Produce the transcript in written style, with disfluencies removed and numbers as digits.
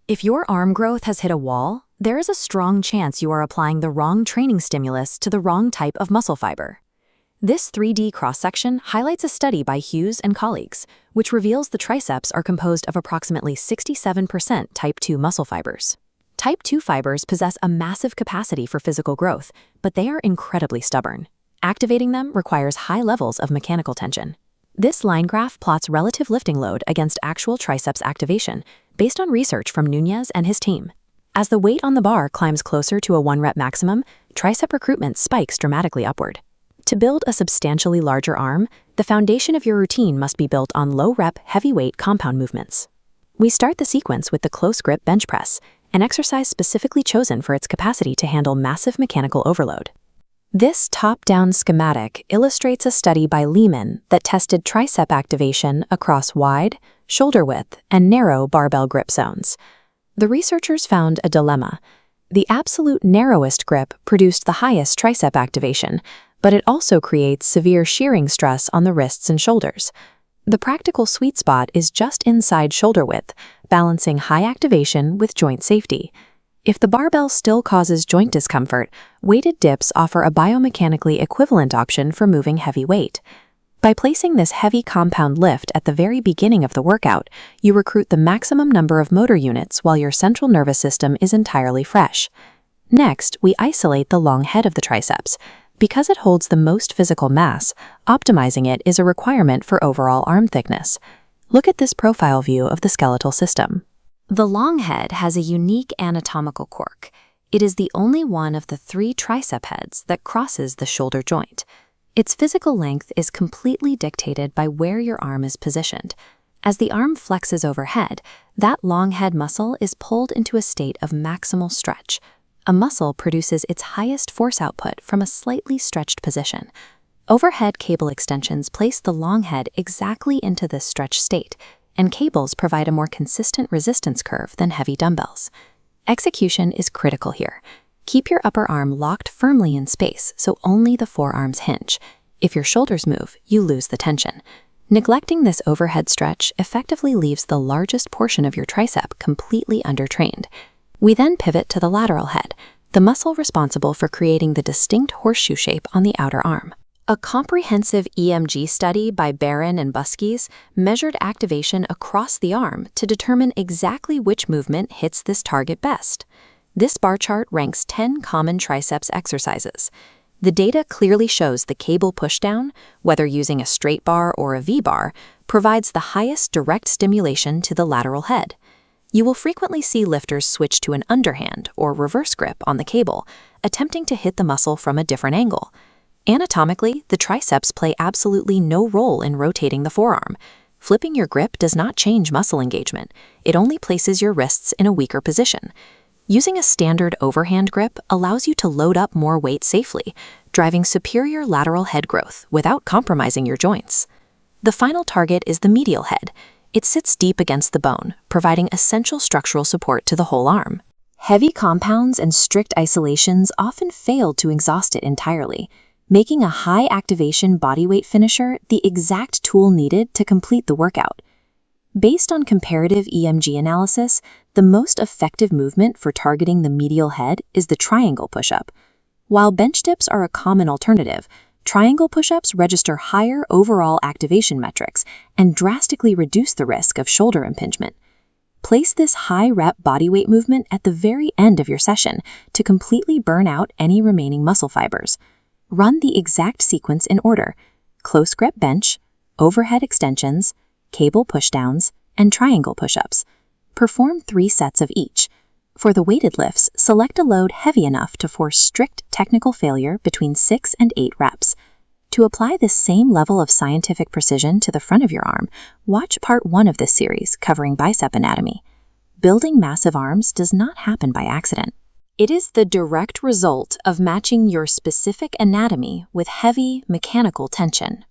If your arm growth has hit a wall, there is a strong chance you are applying the wrong training stimulus to the wrong type of muscle fiber. This 3D cross-section highlights a study by Hughes and colleagues, which reveals the triceps are composed of approximately 67% type 2 muscle fibers. Type 2 fibers possess a massive capacity for physical growth, but they are incredibly stubborn. Activating them requires high levels of mechanical tension. This line graph plots relative lifting load against actual triceps activation, based on research from Nunez and his team. As the weight on the bar climbs closer to a 1-rep maximum, tricep recruitment spikes dramatically upward. To build a substantially larger arm, the foundation of your routine must be built on low-rep, heavy-weight compound movements. We start the sequence with the close-grip bench press, an exercise specifically chosen for its capacity to handle massive mechanical overload. This top-down schematic illustrates a study by Lehman that tested tricep activation across wide, shoulder width, and narrow barbell grip zones. The researchers found a dilemma. The absolute narrowest grip produced the highest tricep activation, but it also creates severe shearing stress on the wrists and shoulders. The practical sweet spot is just inside shoulder width, balancing high activation with joint safety. If the barbell still causes joint discomfort, weighted dips offer a biomechanically equivalent option for moving heavy weight. By placing this heavy compound lift at the very beginning of the workout, you recruit the maximum number of motor units while your central nervous system is entirely fresh. Next, we isolate the long head of the triceps. Because it holds the most physical mass, optimizing it is a requirement for overall arm thickness. Look at this profile view of the skeletal system. The long head has a unique anatomical quirk. It is the only one of the 3 tricep heads that crosses the shoulder joint. Its physical length is completely dictated by where your arm is positioned. As the arm flexes overhead, that long head muscle is pulled into a state of maximal stretch. A muscle produces its highest force output from a slightly stretched position. Overhead cable extensions place the long head exactly into this stretched state, and cables provide a more consistent resistance curve than heavy dumbbells. Execution is critical here. Keep your upper arm locked firmly in space so only the forearms hinge. If your shoulders move, you lose the tension. Neglecting this overhead stretch effectively leaves the largest portion of your tricep completely undertrained. We then pivot to the lateral head, the muscle responsible for creating the distinct horseshoe shape on the outer arm. A comprehensive EMG study by Barron and Buskis measured activation across the arm to determine exactly which movement hits this target best. This bar chart ranks 10 common triceps exercises. The data clearly shows the cable pushdown, whether using a straight bar or a V-bar, provides the highest direct stimulation to the lateral head. You will frequently see lifters switch to an underhand or reverse grip on the cable, attempting to hit the muscle from a different angle. Anatomically, the triceps play absolutely no role in rotating the forearm. Flipping your grip does not change muscle engagement. It only places your wrists in a weaker position. Using a standard overhand grip allows you to load up more weight safely, driving superior lateral head growth without compromising your joints. The final target is the medial head. It sits deep against the bone, providing essential structural support to the whole arm. Heavy compounds and strict isolations often fail to exhaust it entirely, making a high-activation bodyweight finisher the exact tool needed to complete the workout. Based on comparative EMG analysis, the most effective movement for targeting the medial head is the triangle push-up. While bench dips are a common alternative, triangle push-ups register higher overall activation metrics and drastically reduce the risk of shoulder impingement. Place this high-rep bodyweight movement at the very end of your session to completely burn out any remaining muscle fibers. Run the exact sequence in order: close grip bench, overhead extensions, cable pushdowns, and triangle push-ups. Perform 3 sets of each. For the weighted lifts, select a load heavy enough to force strict technical failure between 6 and 8 reps. To apply this same level of scientific precision to the front of your arm, watch part 1 of this series covering bicep anatomy. Building massive arms does not happen by accident. It is the direct result of matching your specific anatomy with heavy mechanical tension.